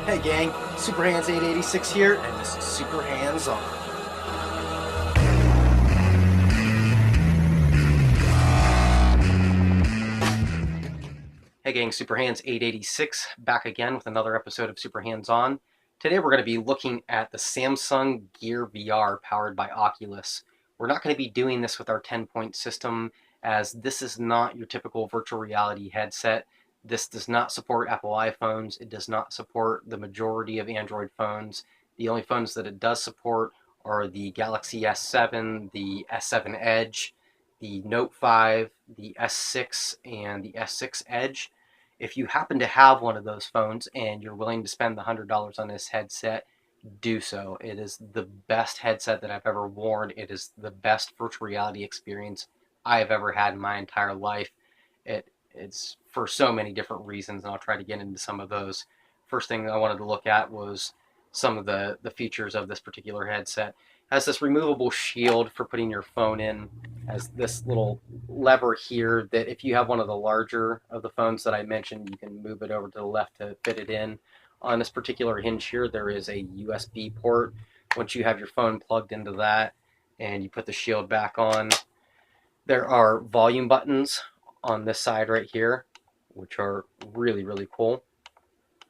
Hey gang, Super Hands 886 here, and this is Super Hands On. Hey gang, Super Hands 886 back again with another episode of Super Hands On. Today we're going to be looking at the Samsung Gear VR powered by Oculus. We're not going to be doing this with our 10-point system, as this is not your typical virtual reality headset. This does not support Apple iPhones. It does not support the majority of Android phones. The only phones that it does support are the Galaxy S7, the S7 Edge, the Note 5, the S6, and the S6 Edge. If you happen to have one of those phones and you're willing to spend the $100 on this headset, do so. It is the best headset that I've ever worn. It is the best virtual reality experience I have ever had in my entire life. It's for so many different reasons, and I'll try to get into some of those. First thing I wanted to look at was some of the features of this particular headset. It has this removable shield for putting your phone in, has this little lever here that if you have one of the larger of the phones that I mentioned, you can move it over to the left to fit it in. On this particular hinge here, there is a USB port. Once you have your phone plugged into that and you put the shield back on, there are volume buttons on this side right here, which are really, really cool.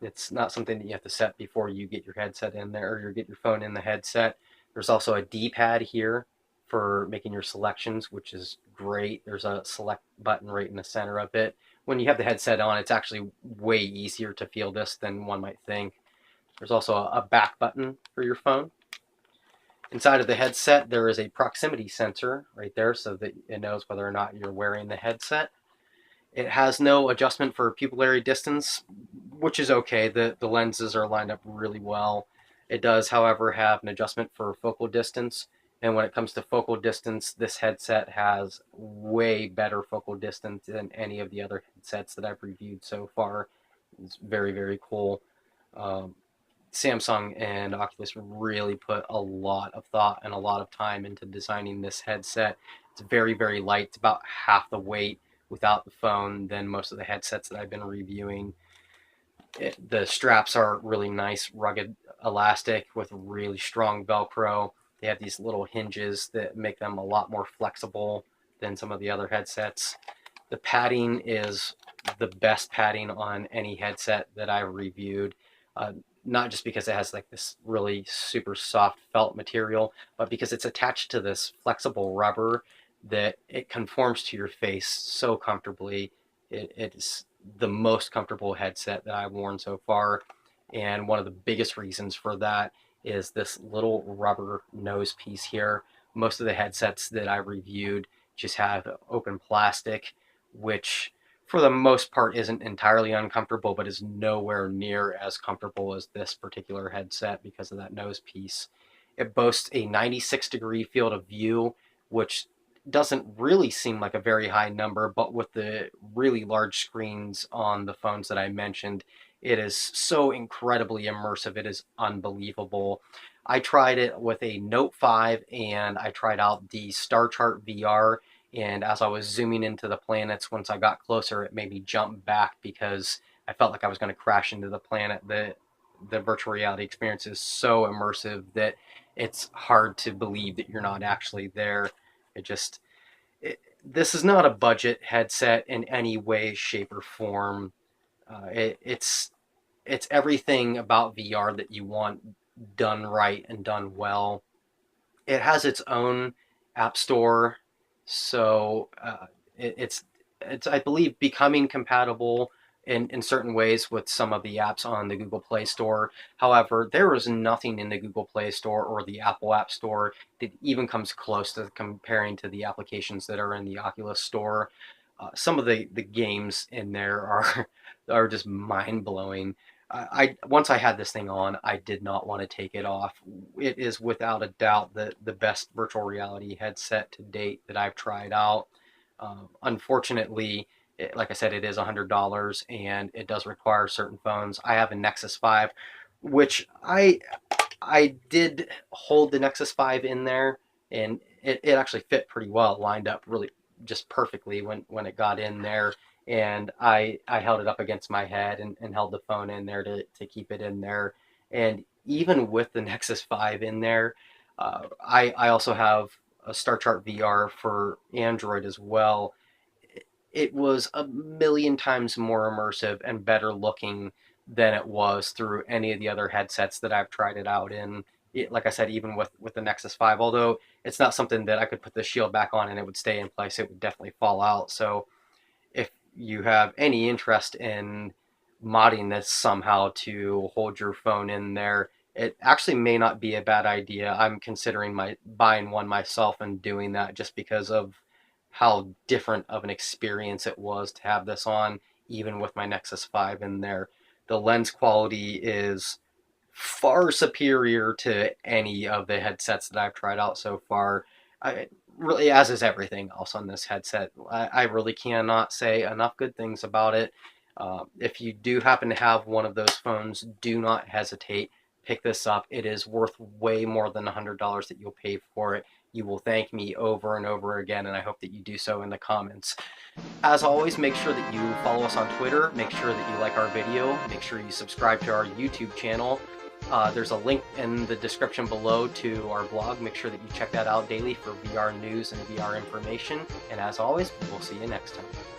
It's not something that you have to set before you get your headset in there, or you get your phone in the headset. There's also a D-pad here for making your selections, which is great. There's a select button right in the center of it. When you have the headset on, it's actually way easier to feel this than one might think. There's also a back button for your phone. Inside of the headset, there is a proximity sensor right there so that it knows whether or not you're wearing the headset. It has no adjustment for pupillary distance, which is okay. The lenses are lined up really well. It does, however, have an adjustment for focal distance. And when it comes to focal distance, this headset has way better focal distance than any of the other headsets that I've reviewed so far. It's very, very cool. Um, Samsung and Oculus really put a lot of thought and a lot of time into designing this headset. It's very, very light. It's about half the weight without the phone than most of the headsets that I've been reviewing. The straps are really nice, rugged elastic with really strong Velcro. They have these little hinges that make them a lot more flexible than some of the other headsets. The padding is the best padding on any headset that I've reviewed. Not just because it has like this really super soft felt material, but because it's attached to this flexible rubber that it conforms to your face so comfortably. It's the most comfortable headset that I've worn so far. And one of the biggest reasons for that is this little rubber nose piece here. Most of the headsets that I reviewed just have open plastic, which for the most part isn't entirely uncomfortable, but is nowhere near as comfortable as this particular headset because of that nose piece. It boasts a 96-degree field of view, which doesn't really seem like a very high number, but with the really large screens on the phones that I mentioned, it is so incredibly immersive. It is unbelievable. I tried it with a Note 5 and I tried out the Star Chart VR, and as I was zooming into the planets, once I got closer, it made me jump back because I felt like I was going to crash into the planet. The virtual reality experience is so immersive that it's hard to believe that you're not actually there. It just this is not a budget headset in any way, shape, or form. It's everything about VR that you want done right and done well. It has its own app store, so it's I believe becoming compatible in certain ways with some of the apps on the Google Play Store. However, there is nothing in the Google Play Store or the Apple App Store that even comes close to comparing to the applications that are in the Oculus Store. Some of the games in there are are just mind blowing. I once I had this thing on, I did not want to take it off. It is without a doubt the best virtual reality headset to date that I've tried out. Unfortunately, like I said, it is $100 and it does require certain phones. I have a Nexus 5, which I did hold the Nexus 5 in there, and it actually fit pretty well, lined up really just perfectly when it got in there. and I held it up against my head and held the phone in there to keep it in there. And even with the Nexus 5 in there, I also have a Star Chart VR for Android as well. It was a million times more immersive and better looking than it was through any of the other headsets that I've tried it out in. Like I said, even with the Nexus 5, although it's not something that I could put the shield back on and it would stay in place, it would definitely fall out. So if you have any interest in modding this somehow to hold your phone in there, it actually may not be a bad idea. I'm considering buying one myself and doing that just because of how different of an experience it was to have this on, even with my Nexus 5 in there. The lens quality is far superior to any of the headsets that I've tried out so far. I really, as is everything else on this headset. I really cannot say enough good things about it. If you do happen to have one of those phones, do not hesitate. Pick this up. It is worth way more than $100 that you'll pay for it. You will thank me over and over again, and I hope that you do so in the comments. As always, make sure that you follow us on Twitter, make sure that you like our video, make sure you subscribe to our YouTube channel. There's a link in the description below to our blog. Make sure that you check that out daily for VR news and VR information. And as always, we'll see you next time.